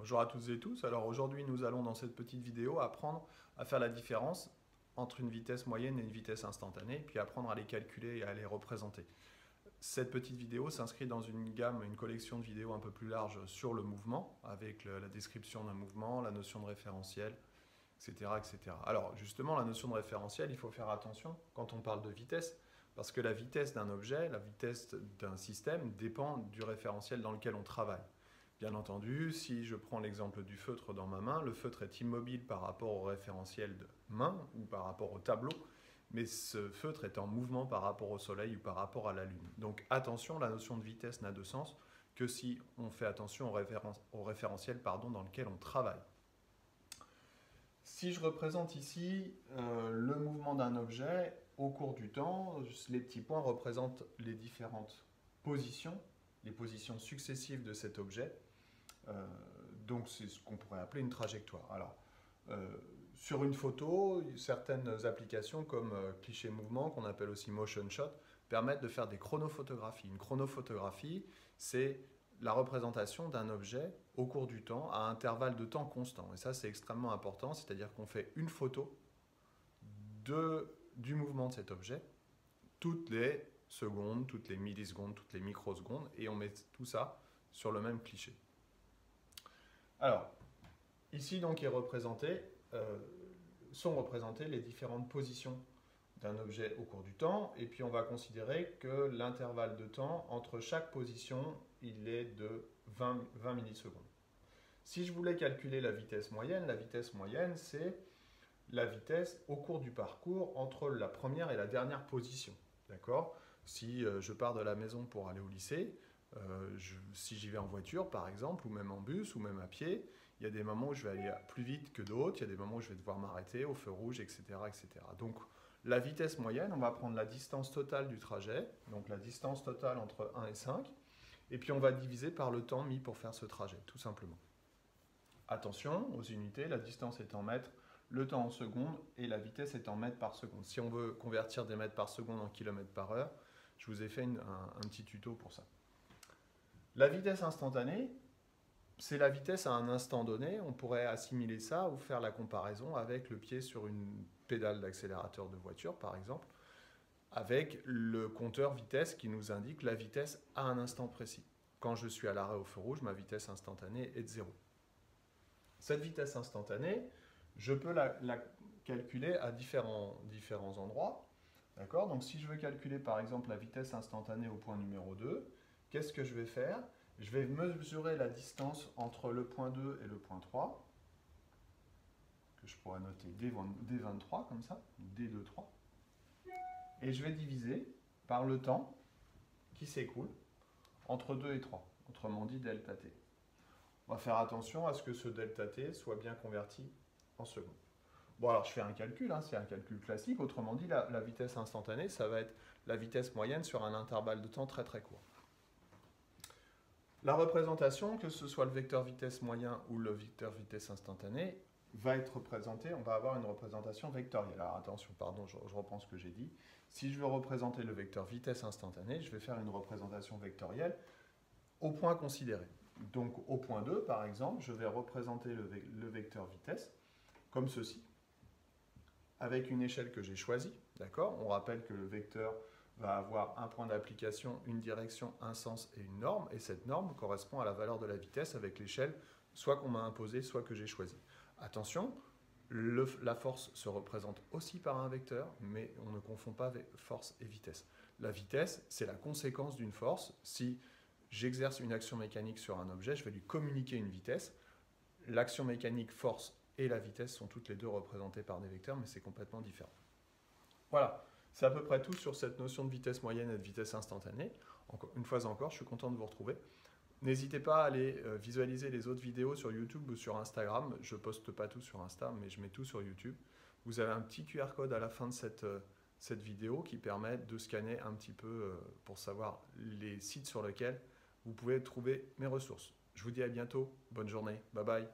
Bonjour à toutes et tous. Alors aujourd'hui, nous allons dans cette petite vidéo apprendre à faire la différence entre une vitesse moyenne et une vitesse instantanée, puis apprendre à les calculer et à les représenter. Cette petite vidéo s'inscrit dans une gamme, une collection de vidéos un peu plus large sur le mouvement, avec la description d'un mouvement, la notion de référentiel, etc., etc. Alors justement, la notion de référentiel, il faut faire attention quand on parle de vitesse, parce que la vitesse d'un objet, la vitesse d'un système dépend du référentiel dans lequel on travaille. Bien entendu, si je prends l'exemple du feutre dans ma main, le feutre est immobile par rapport au référentiel de main ou par rapport au tableau, mais ce feutre est en mouvement par rapport au soleil ou par rapport à la lune. Donc attention, la notion de vitesse n'a de sens que si on fait attention au référentiel dans lequel on travaille. Si je représente ici le mouvement d'un objet au cours du temps, les petits points représentent les différentes positions, les positions successives de cet objet. Donc c'est ce qu'on pourrait appeler une trajectoire. Alors, sur une photo, certaines applications comme cliché mouvement, qu'on appelle aussi motion shot, permettent de faire des chronophotographies. Une chronophotographie, c'est la représentation d'un objet au cours du temps à intervalles de temps constants. Et ça, c'est extrêmement important, c'est-à-dire qu'on fait une photo du mouvement de cet objet toutes les secondes, toutes les millisecondes, toutes les microsecondes, et on met tout ça sur le même cliché. Alors, ici donc sont représentées les différentes positions d'un objet au cours du temps, et puis on va considérer que l'intervalle de temps entre chaque position, il est de 20 millisecondes. Si je voulais calculer la vitesse moyenne c'est la vitesse au cours du parcours entre la première et la dernière position. D'accord ? Si je pars de la maison pour aller au lycée, si j'y vais en voiture par exemple, ou même en bus, ou même à pied, il y a des moments où je vais aller plus vite que d'autres, il y a des moments où je vais devoir m'arrêter au feu rouge, etc., etc. Donc la vitesse moyenne, on va prendre la distance totale du trajet, donc la distance totale entre 1 et 5, et puis on va diviser par le temps mis pour faire ce trajet, tout simplement. Attention aux unités, la distance est en mètres, le temps en secondes et la vitesse est en mètres par seconde. Si on veut convertir des mètres par seconde en kilomètres par heure, je vous ai fait un petit tuto pour ça. La vitesse instantanée, c'est la vitesse à un instant donné. On pourrait assimiler ça ou faire la comparaison avec le pied sur une pédale d'accélérateur de voiture, par exemple, avec le compteur vitesse qui nous indique la vitesse à un instant précis. Quand je suis à l'arrêt au feu rouge, ma vitesse instantanée est de 0. Cette vitesse instantanée, je peux la calculer à différents endroits. D'accord ? Donc si je veux calculer par exemple la vitesse instantanée au point numéro 2, qu'est-ce que je vais faire ? Je vais mesurer la distance entre le point 2 et le point 3, que je pourrais noter D23 comme ça, D23. Et je vais diviser par le temps qui s'écoule entre 2 et 3, autrement dit delta t. On va faire attention à ce que ce delta t soit bien converti en secondes. Bon, alors je fais un calcul, c'est un calcul classique. Autrement dit, la vitesse instantanée, ça va être la vitesse moyenne sur un intervalle de temps très très court. La représentation, que ce soit le vecteur vitesse moyen ou le vecteur vitesse instantanée, va être représentée, on va avoir une représentation vectorielle. Alors attention, pardon, je reprends ce que j'ai dit. Si je veux représenter le vecteur vitesse instantanée, je vais faire une représentation vectorielle au point considéré. Donc au point 2, par exemple, je vais représenter le vecteur vitesse comme ceci, avec une échelle que j'ai choisie. D'accord ? On rappelle que le vecteur va avoir un point d'application, une direction, un sens et une norme, et cette norme correspond à la valeur de la vitesse avec l'échelle, soit qu'on m'a imposée, soit que j'ai choisie. Attention, la force se représente aussi par un vecteur, mais on ne confond pas force et vitesse. La vitesse, c'est la conséquence d'une force. Si j'exerce une action mécanique sur un objet, je vais lui communiquer une vitesse. L'action mécanique, force et la vitesse sont toutes les deux représentées par des vecteurs, mais c'est complètement différent. Voilà, c'est à peu près tout sur cette notion de vitesse moyenne et de vitesse instantanée. Une fois encore, je suis content de vous retrouver. N'hésitez pas à aller visualiser les autres vidéos sur YouTube ou sur Instagram. Je ne poste pas tout sur Insta, mais je mets tout sur YouTube. Vous avez un petit QR code à la fin de cette vidéo qui permet de scanner un petit peu pour savoir les sites sur lesquels vous pouvez trouver mes ressources. Je vous dis à bientôt. Bonne journée. Bye bye.